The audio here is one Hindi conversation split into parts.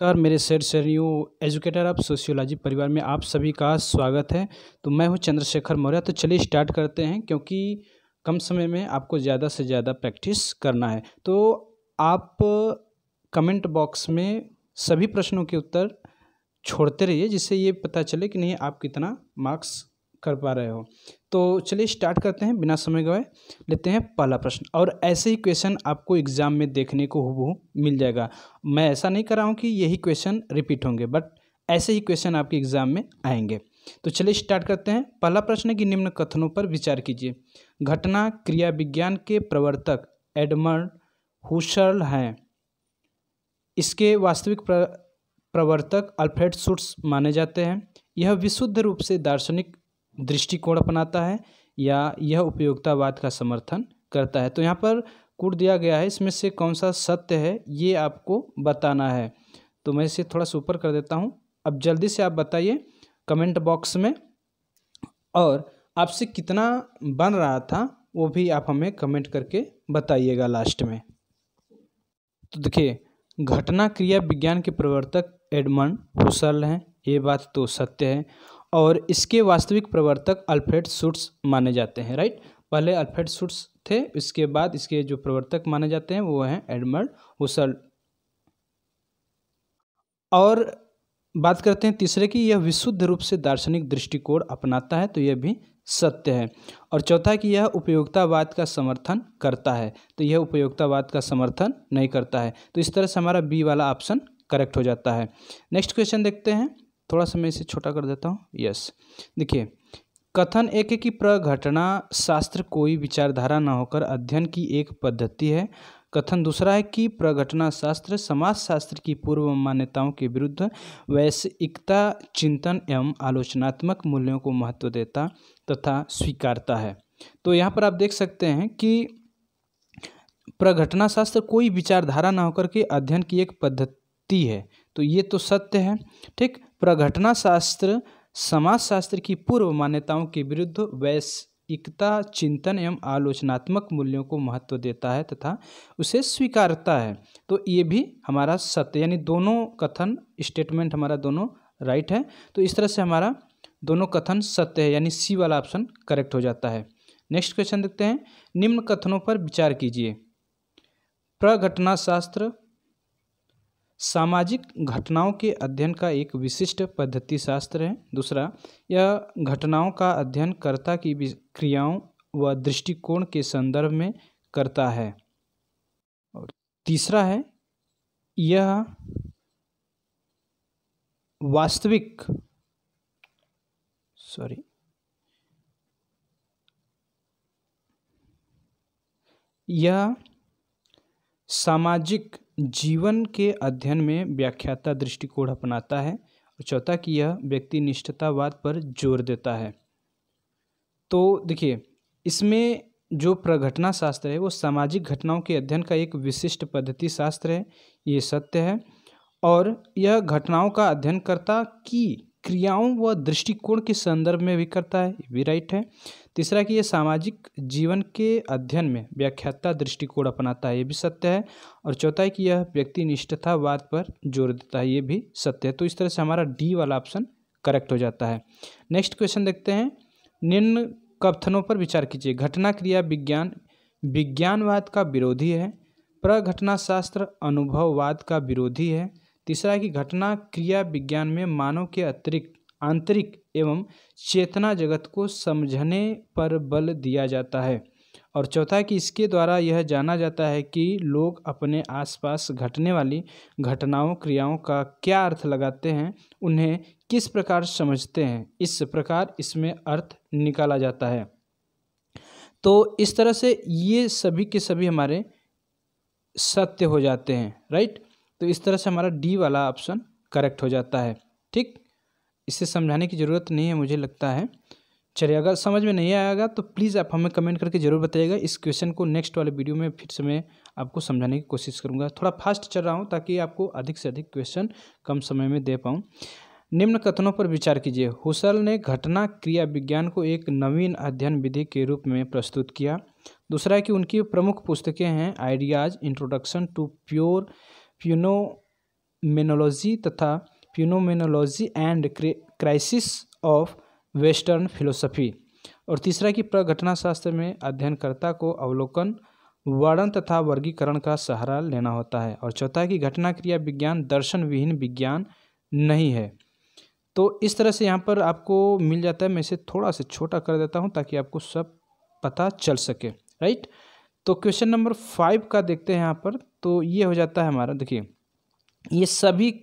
नमस्कार मेरे सैनियों एजुकेटर ऑफ सोशियोलॉजी परिवार में आप सभी का स्वागत है। तो मैं हूं चंद्रशेखर मौर्य। तो चलिए स्टार्ट करते हैं, क्योंकि कम समय में आपको ज़्यादा से ज़्यादा प्रैक्टिस करना है। तो आप कमेंट बॉक्स में सभी प्रश्नों के उत्तर छोड़ते रहिए, जिससे ये पता चले कि नहीं आप कितना मार्क्स कर पा रहे हो। तो चलिए स्टार्ट करते हैं, बिना समय गवाए लेते हैं पहला प्रश्न। और ऐसे ही क्वेश्चन आपको एग्ज़ाम में देखने को हूबहू मिल जाएगा। मैं ऐसा नहीं कर रहा हूँ कि यही क्वेश्चन रिपीट होंगे, बट ऐसे ही क्वेश्चन आपके एग्ज़ाम में आएंगे। तो चलिए स्टार्ट करते हैं। पहला प्रश्न है कि निम्न कथनों पर विचार कीजिए। घटना क्रिया विज्ञान के प्रवर्तक एडमंड हुसर्ल हैं। इसके वास्तविक प्रवर्तक अल्फ्रेड शुट्ज़ माने जाते हैं। यह विशुद्ध रूप से दार्शनिक दृष्टिकोण अपनाता है या यह उपयोगितावाद का समर्थन करता है। तो यहाँ पर कोड दिया गया है, इसमें से कौन सा सत्य है ये आपको बताना है। तो मैं इसे थोड़ा सा ऊपर कर देता हूँ। अब जल्दी से आप बताइए कमेंट बॉक्स में, और आपसे कितना बन रहा था वो भी आप हमें कमेंट करके बताइएगा लास्ट में। तो देखिए, घटना क्रिया विज्ञान के प्रवर्तक एडमंड हुसर्ल हैं, ये बात तो सत्य है। और इसके वास्तविक प्रवर्तक अल्फ्रेड शुट्ज़ माने जाते हैं। राइट, पहले अल्फ्रेड शुट्ज़ थे, इसके बाद इसके जो प्रवर्तक माने जाते हैं वो हैं एडमंड हुसर्ल। और बात करते हैं तीसरे की, यह विशुद्ध रूप से दार्शनिक दृष्टिकोण अपनाता है, तो यह भी सत्य है। और चौथा कि यह उपयोगितावाद का समर्थन करता है, तो यह उपयोगितावाद का समर्थन नहीं करता है। तो इस तरह से हमारा बी वाला ऑप्शन करेक्ट हो जाता है। नेक्स्ट क्वेश्चन देखते हैं, थोड़ा सा मैं इसे छोटा कर देता हूँ। यस, देखिए, कथन एक है कि प्रघटना शास्त्र कोई विचारधारा न होकर अध्ययन की एक पद्धति है। कथन दूसरा है कि प्रघटना शास्त्र समाजशास्त्र की पूर्व मान्यताओं के विरुद्ध वैश्विकता चिंतन एवं आलोचनात्मक मूल्यों को महत्व देता तथा स्वीकारता है। तो यहाँ पर आप देख सकते हैं कि प्रघटना शास्त्र कोई विचारधारा न होकर के अध्ययन की एक पद्धति है, तो ये तो सत्य है। ठीक, प्रघटना शास्त्र समाजशास्त्र की पूर्व मान्यताओं के विरुद्ध वैश्विकता चिंतन एवं आलोचनात्मक मूल्यों को महत्व देता है तथा उसे स्वीकारता है। तो ये भी हमारा सत्य, यानी दोनों कथन स्टेटमेंट हमारा दोनों राइट है। तो इस तरह से हमारा दोनों कथन सत्य है, यानी सी वाला ऑप्शन करेक्ट हो जाता है। नेक्स्ट क्वेश्चन देखते हैं, निम्न कथनों पर विचार कीजिए। प्रघटना शास्त्र सामाजिक घटनाओं के अध्ययन का एक विशिष्ट पद्धति शास्त्र है। दूसरा, यह घटनाओं का अध्ययन कर्ता की क्रियाओं व दृष्टिकोण के संदर्भ में करता है। और तीसरा है, यह वास्तविक यह सामाजिक जीवन के अध्ययन में व्याख्याता दृष्टिकोण अपनाता है। और चौथा कि यह व्यक्तिनिष्ठतावाद पर जोर देता है। तो देखिए, इसमें जो प्रघटना शास्त्र है वो सामाजिक घटनाओं के अध्ययन का एक विशिष्ट पद्धति शास्त्र है, ये सत्य है। और यह घटनाओं का अध्ययन करता की क्रियाओं व दृष्टिकोण के संदर्भ में भी करता है, ये भी राइट है। तीसरा कि यह सामाजिक जीवन के अध्ययन में व्याख्याता दृष्टिकोण अपनाता है, ये भी सत्य है। और चौथा है कि यह व्यक्तिनिष्ठतावाद पर जोर देता है, ये भी सत्य है। तो इस तरह से हमारा डी वाला ऑप्शन करेक्ट हो जाता है। नेक्स्ट क्वेश्चन देखते हैं, निम्न कथनों पर विचार कीजिए। घटना क्रिया विज्ञान विज्ञानवाद का विरोधी है। प्रघटना शास्त्र अनुभववाद का विरोधी है। तीसरा है कि घटना क्रिया विज्ञान में मानव के अतिरिक्त आंतरिक एवं चेतना जगत को समझने पर बल दिया जाता है। और चौथा है कि इसके द्वारा यह जाना जाता है कि लोग अपने आसपास घटने वाली घटनाओं क्रियाओं का क्या अर्थ लगाते हैं, उन्हें किस प्रकार समझते हैं, इस प्रकार इसमें अर्थ निकाला जाता है। तो इस तरह से ये सभी के सभी हमारे सत्य हो जाते हैं। राइट, तो इस तरह से हमारा डी वाला ऑप्शन करेक्ट हो जाता है। ठीक, इसे समझाने की ज़रूरत नहीं है मुझे लगता है। चलिए, अगर समझ में नहीं आएगा तो प्लीज़ आप हमें कमेंट करके ज़रूर बताइएगा। इस क्वेश्चन को नेक्स्ट वाले वीडियो में फिर से मैं आपको समझाने की कोशिश करूँगा। थोड़ा फास्ट चल रहा हूँ ताकि आपको अधिक से अधिक क्वेश्चन कम समय में दे पाऊँ। निम्न कथनों पर विचार कीजिए। हुसर्ल ने घटना क्रिया विज्ञान को एक नवीन अध्ययन विधि के रूप में प्रस्तुत किया। दूसरा है कि उनकी प्रमुख पुस्तकें हैं ideas, introduction to pure phenomenology तथा phenomenology and crisis of western philosophy. और तीसरा कि प्रघटनाशास्त्र में अध्ययनकर्ता को अवलोकन, वर्णन तथा वर्गीकरण का सहारा लेना होता है। और चौथा है कि घटना क्रिया विज्ञान दर्शन विहीन विज्ञान नहीं है। तो इस तरह से यहाँ पर आपको मिल जाता है। मैं इसे थोड़ा सा छोटा कर देता हूँ ताकि आपको सब पता चल सके, राइट। तो क्वेश्चन नंबर 5 का देखते हैं यहाँ पर। तो ये हो जाता है हमारा, देखिए ये सभी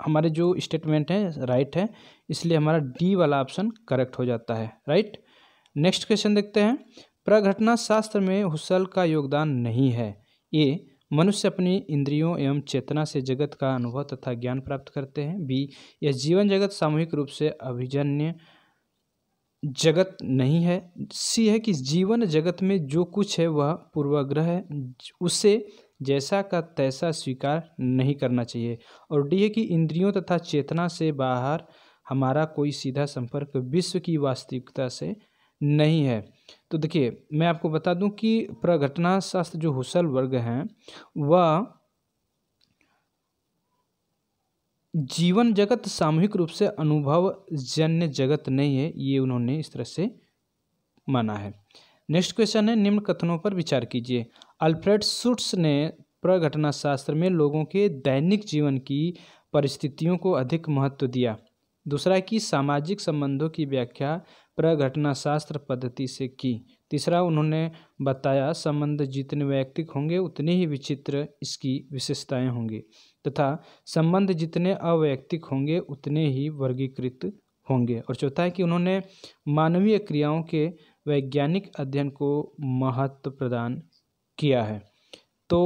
हमारे जो स्टेटमेंट हैं राइट है, इसलिए हमारा डी वाला ऑप्शन करेक्ट हो जाता है, राइट। नेक्स्ट क्वेश्चन देखते हैं। प्रघटना शास्त्र में हुसल का योगदान नहीं है। ए, मनुष्य अपनी इंद्रियों एवं चेतना से जगत का अनुभव तथा ज्ञान प्राप्त करते हैं। बी, यह जीवन जगत सामूहिक रूप से अभिजन्य जगत नहीं है। सी है कि जीवन जगत में जो कुछ है वह पूर्वाग्रह है, उसे जैसा का तैसा स्वीकार नहीं करना चाहिए। और डी है कि इंद्रियों तथा चेतना से बाहर हमारा कोई सीधा संपर्क विश्व की वास्तविकता से नहीं है। तो देखिए मैं आपको बता दूं कि प्रघटना शास्त्र जो हुसल वर्ग हैं वह जीवन जगत सामूहिक रूप से अनुभव जन्य जगत नहीं है, ये उन्होंने इस तरह से माना है। नेक्स्ट क्वेश्चन है, निम्न कथनों पर विचार कीजिए। अल्फ्रेड शुट्स ने प्रघटना शास्त्र में लोगों के दैनिक जीवन की परिस्थितियों को अधिक महत्व दिया। दूसरा है कि सामाजिक संबंधों की व्याख्या प्रघटना शास्त्र पद्धति से की। तीसरा, उन्होंने बताया संबंध जितने वैयक्तिक होंगे उतने ही विचित्र इसकी विशेषताएं होंगी तथा संबंध जितने अवैयक्तिक होंगे उतने ही वर्गीकृत होंगे। और चौथा है कि उन्होंने मानवीय क्रियाओं के वैज्ञानिक अध्ययन को महत्व प्रदान किया है। तो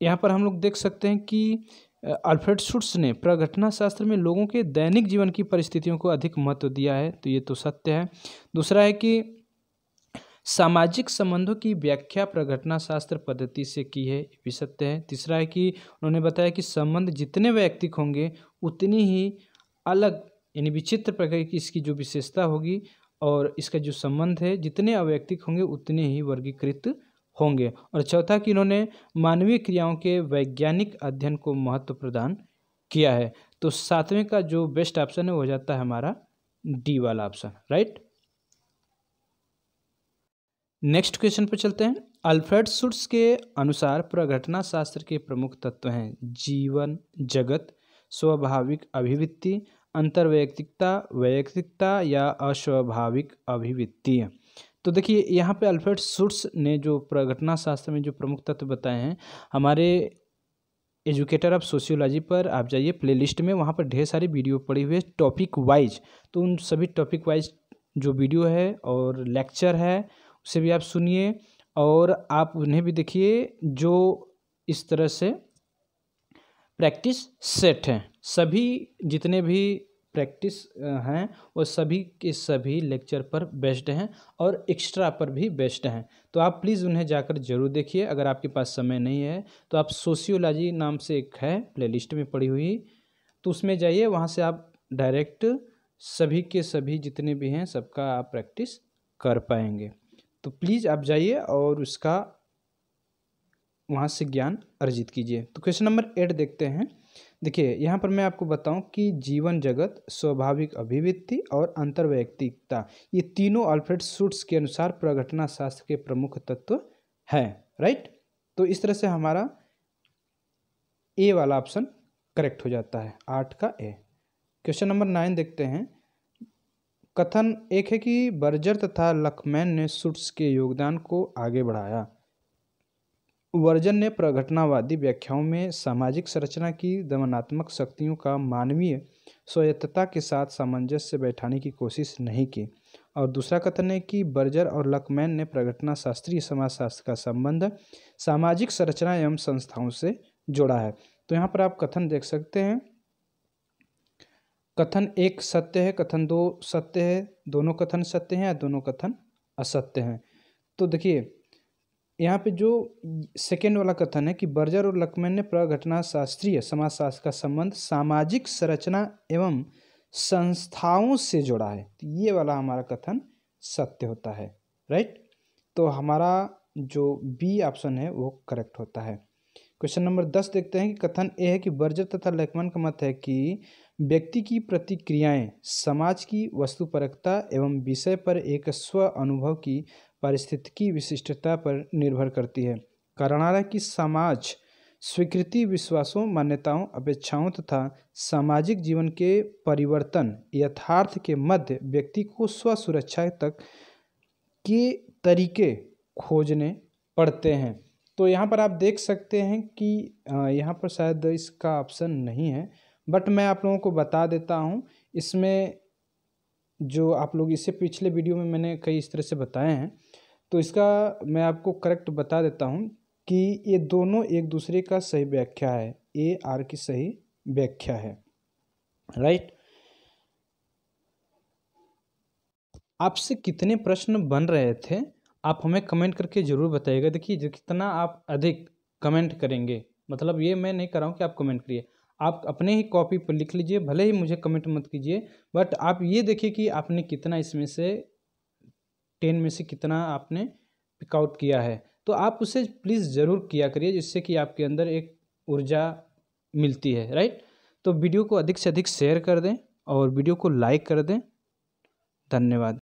यहाँ पर हम लोग देख सकते हैं कि अल्फ्रेड शुट्स ने प्रघटना शास्त्र में लोगों के दैनिक जीवन की परिस्थितियों को अधिक महत्व दिया है, तो ये तो सत्य है। दूसरा है कि सामाजिक संबंधों की व्याख्या प्रघटना शास्त्र पद्धति से की है, ये भी सत्य है। तीसरा है कि उन्होंने बताया कि संबंध जितने वैयक्तिक होंगे उतनी ही अलग यानी विचित्र प्रकार की इसकी जो विशेषता होगी, और इसका जो संबंध है जितने अवैयक्तिक होंगे उतने ही वर्गीकृत होंगे। और चौथा कि इन्होंने मानवीय क्रियाओं के वैज्ञानिक अध्ययन को महत्व प्रदान किया है। तो सातवें का जो बेस्ट ऑप्शन है वो हो जाता है हमारा डी वाला ऑप्शन, राइट। नेक्स्ट क्वेश्चन पर चलते हैं। अल्फ्रेड शुट्स के अनुसार प्रघटना शास्त्र के प्रमुख तत्व हैं जीवन जगत, स्वाभाविक अभिव्यक्ति, अंतर्वैयक्तिकता, वैयक्तिकता या अस्वाभाविक अभिव्यक्ति। तो देखिए यहाँ पे अल्फ्रेड शुट्स ने जो प्रघटना शास्त्र में जो प्रमुख तत्व बताए हैं, हमारे एजुकेटर ऑफ सोशियोलॉजी पर आप जाइए प्लेलिस्ट में, वहाँ पर ढेर सारी वीडियो पड़ी हुई है टॉपिक वाइज। तो उन सभी टॉपिक वाइज जो वीडियो है और लेक्चर है उसे भी आप सुनिए और आप उन्हें भी देखिए, जो इस तरह से प्रैक्टिस सेट हैं। सभी जितने भी प्रैक्टिस हैं वो सभी के सभी लेक्चर पर बेस्ड हैं और एक्स्ट्रा पर भी बेस्ड हैं। तो आप प्लीज़ उन्हें जाकर जरूर देखिए। अगर आपके पास समय नहीं है तो आप सोशियोलॉजी नाम से एक है प्लेलिस्ट में पड़ी हुई, तो उसमें जाइए, वहाँ से आप डायरेक्ट सभी के सभी जितने भी हैं सबका आप प्रैक्टिस कर पाएंगे। तो प्लीज़ आप जाइए और उसका वहाँ से ज्ञान अर्जित कीजिए। तो क्वेश्चन नंबर 8 देखते हैं। देखिए यहाँ पर मैं आपको बताऊं कि जीवन जगत, स्वाभाविक अभिव्यक्ति और अंतर्वैयक्तिकता, ये तीनों अल्फ्रेड शुट्स के अनुसार प्रघटना शास्त्र के प्रमुख तत्व हैं, राइट। तो इस तरह से हमारा ए वाला ऑप्शन करेक्ट हो जाता है, 8 का ए। क्वेश्चन नंबर 9 देखते हैं। कथन एक है कि बर्जर तथा लकमैन ने शुट्स के योगदान को आगे बढ़ाया। वर्जन ने प्रघटनावादी व्याख्याओं में सामाजिक संरचना की दमनात्मक शक्तियों का मानवीय स्वायत्तता के साथ सामंजस्य बैठाने की कोशिश नहीं की। और दूसरा कथन है कि बर्जर और लकमैन ने प्रघटना शास्त्रीय समाजशास्त्र का संबंध सामाजिक संरचना एवं संस्थाओं से जोड़ा है। तो यहाँ पर आप कथन देख सकते हैं, कथन 1 सत्य है, कथन 2 सत्य है, दोनों कथन सत्य हैं या दोनों कथन असत्य हैं। तो देखिए यहाँ पे जो सेकेंड वाला कथन है कि बर्जर और लकमैन ने प्रघटना शास्त्रीय समाजशास्त्र का संबंध सामाजिक संरचना एवं संस्थाओं से जोड़ा है, तो ये वाला हमारा कथन सत्य होता है, राइट। तो हमारा जो बी ऑप्शन है वो करेक्ट होता है। क्वेश्चन नंबर 10 देखते हैं कि कथन ए है कि बर्जर तथा लैकमैन का मत है कि व्यक्ति की प्रतिक्रियाएं समाज की वस्तुपरकता एवं विषय पर एक स्व अनुभव की पारिस्थितिकी विशिष्टता पर निर्भर करती है। कारणारा की समाज स्वीकृति विश्वासों, मान्यताओं, अपेक्षाओं तथा सामाजिक जीवन के परिवर्तन यथार्थ के मध्य व्यक्ति को स्व सुरक्षा तक के तरीके खोजने पड़ते हैं। तो यहाँ पर आप देख सकते हैं कि यहाँ पर शायद इसका ऑप्शन नहीं है, बट मैं आप लोगों को बता देता हूँ। इसमें जो आप लोग इससे पिछले वीडियो में मैंने कई इस तरह से बताए हैं, तो इसका मैं आपको करेक्ट बता देता हूँ कि ये दोनों एक दूसरे का सही व्याख्या है, ए आर की सही व्याख्या है, राइट। आपसे कितने प्रश्न बन रहे थे आप हमें कमेंट करके ज़रूर बताइएगा। देखिए जितना आप अधिक कमेंट करेंगे, मतलब ये मैं नहीं कर रहा हूँ कि आप कमेंट करिए, आप अपने ही कॉपी पर लिख लीजिए, भले ही मुझे कमेंट मत कीजिए, बट आप ये देखिए कि आपने कितना इसमें से 10 में से कितना आपने पिक आउट किया है। तो आप उसे प्लीज़ ज़रूर किया करिए, जिससे कि आपके अंदर एक ऊर्जा मिलती है, राइट। तो वीडियो को अधिक से अधिक शेयर कर दें और वीडियो को लाइक कर दें। धन्यवाद।